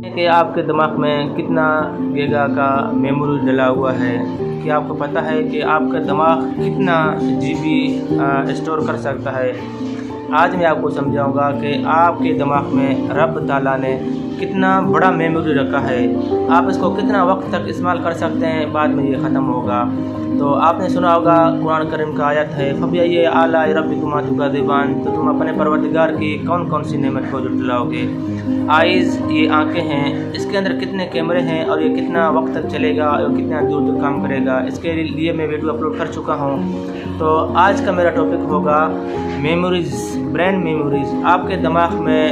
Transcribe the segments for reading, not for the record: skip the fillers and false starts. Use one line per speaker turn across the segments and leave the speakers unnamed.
कि आपके दिमाग में कितना गीगा का मेमोरी डला हुआ है। कि आपको पता है कि आपका दिमाग कितना जीबी स्टोर कर सकता है। आज मैं आपको समझाऊंगा कि आपके दिमाग में रब ताला ने कितना बड़ा मेमोरी रखा है। आप इसको कितना वक्त तक इस्तेमाल कर सकते हैं, बाद में ये ख़त्म होगा। तो आपने सुना होगा कुरान करीम का आयत है, फबिअय्यि आलाइ रब्बिकुमा तुकज़्ज़िबान। तो तुम अपने परवरदिगार की कौन कौन सी नेमत को जुटलाओगे। आइज़, ये आंखें हैं, इसके अंदर कितने कैमरे हैं और ये कितना वक्त तक चलेगा और कितना दूर तक काम करेगा, इसके लिए मैं वीडियो अपलोड कर चुका हूँ। तो आज का मेरा टॉपिक होगा मेमोरीज़, ब्रेन मेमोरीज़। आपके दिमाग में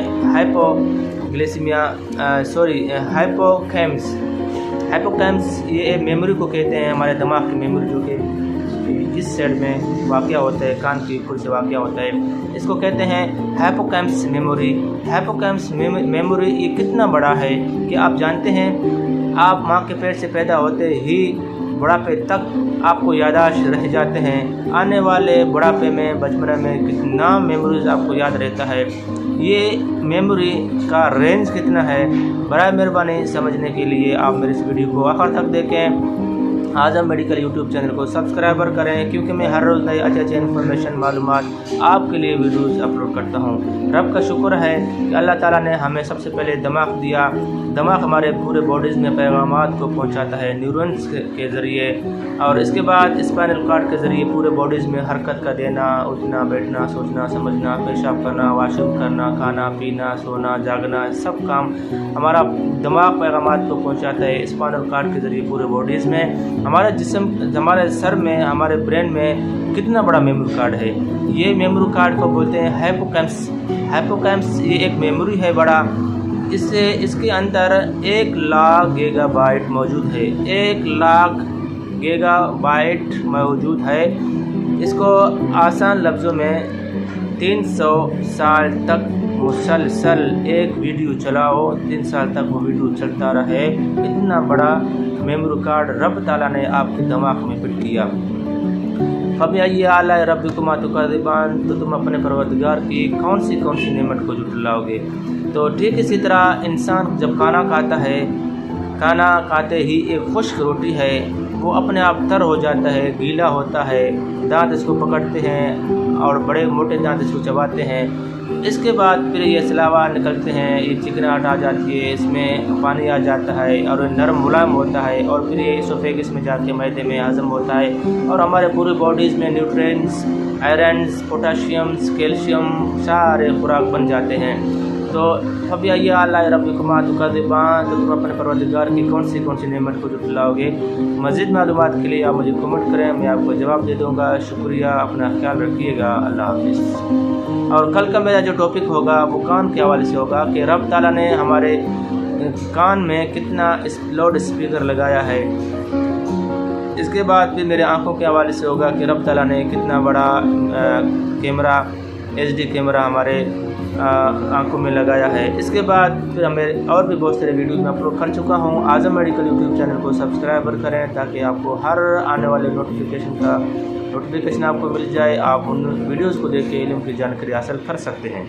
हाइपोकैम्पस ये मेमोरी को कहते हैं, हमारे दिमाग की मेमोरी जो कि जिस साइड में वाक़या होता है, कान के ऊपर से वाक़या होता है, इसको कहते हैं हाइपोकैम्पस मेमोरी। हाइपोकैम्पस मेमोरी ये कितना बड़ा है कि आप जानते हैं, आप माँ के पेट से पैदा होते ही बुढ़ापे तक आपको याददाश्त रह जाते हैं। आने वाले बुढ़ापे में, बचपन में कितना मेमोरीज आपको याद रहता है। ये मेमोरी का रेंज कितना है, बराए मेहरबानी समझने के लिए आप मेरे इस वीडियो को आखिर तक देखें। आज़म मेडिकल यूट्यूब चैनल को सब्सक्राइबर करें, क्योंकि मैं हर रोज़ नई अच्छे इन्फॉर्मेशन मालूमात आपके लिए वीडियोस अपलोड करता हूँ। रब का शुक्र है कि अल्लाह ताला ने हमें सबसे पहले दिमाग दिया। दिमाग हमारे पूरे बॉडीज़ में पैगामात को पहुँचाता है न्यूरॉन्स के ज़रिए, और इसके बाद स्पाइनल कॉर्ड के ज़रिए पूरे बॉडीज़ में हरकत का देना, उठना बैठना, सोचना समझना, पेशाब करना, वॉशरूम करना, खाना पीना, सोना जागना, सब काम हमारा दिमाग पैगामात को पहुँचाता है स्पाइनल कॉर्ड के ज़रिए पूरे बॉडीज़ में। हमारे जिस्म, हमारे सर में, हमारे ब्रेन में कितना बड़ा मेमोरी कार्ड है। ये मेमोरी कार्ड को बोलते हैं हाइपोकैम्पस। हाइपोकैम्पस ये एक मेमोरी है बड़ा, इसके अंदर 1,00,000 गीगाबाइट मौजूद है। 1,00,000 गीगाबाइट मौजूद है। इसको आसान लफ्ज़ों में 300 साल तक मुसलसल एक वीडियो चलाओ, 3 साल तक वो वीडियो चलता रहे। इतना बड़ा मेमोरी कार्ड रब ताला ने आपके दिमाग में फिट किया। फबिअय्यि आलाइ रब्बिकुमा तुकज़्ज़िबान। तो तुम अपने परवरदिगार की कौन सी नेमत को जुटलाओगे। तो ठीक इसी तरह इंसान जब खाना खाता है, खाना खाते ही एक खुश्क रोटी है, वो अपने आप तर हो जाता है, गीला होता है, दांत इसको पकड़ते हैं और बड़े मोटे दांत इसको चबाते हैं। इसके बाद फिर ये सलावा निकलते हैं, ये चिकनाहट आ जाती है, इसमें पानी आ जाता है और नरम मुलायम होता है, और फिर ये इसोफेगस में जाके मैदे में हज़म होता है, और हमारे पूरी बॉडीज़ में न्यूट्रिएंट्स, आयरन्स, पोटाशियम्स, कैल्शियम सारे खुराक बन जाते हैं। तो फबिअय्यि आलाइ रब्बिकुमा तुकज़्ज़िबान। तो तुम अपने परवरदिगार की कौन सी नेमत को जुटलाओगे। मज़ीद मालूमात के लिए आप मुझे कमेंट करें, मैं आपको जवाब दे दूँगा। शुक्रिया, अपना ख्याल रखिएगा, अल्लाह हाफ़िज़। और कल का मेरा जो टॉपिक होगा वो कान के हवाले से होगा कि रब ताला ने हमारे कान में कितना लाउड स्पीकर लगाया है। इसके बाद फिर मेरे आँखों के हवाले से होगा कि रब ताला ने कितना बड़ा कैमरा, HD कैमरा हमारे आँखों में लगाया है। इसके बाद फिर हमें और भी बहुत सारे वीडियोज़ में अपलोड कर चुका हूँ। आज़म मेडिकल यूट्यूब चैनल को सब्सक्राइबर करें, ताकि आपको हर आने वाले नोटिफिकेशन आपको मिल जाए। आप उन वीडियोज़ को देख के इल्म की जानकारी हासिल कर सकते हैं।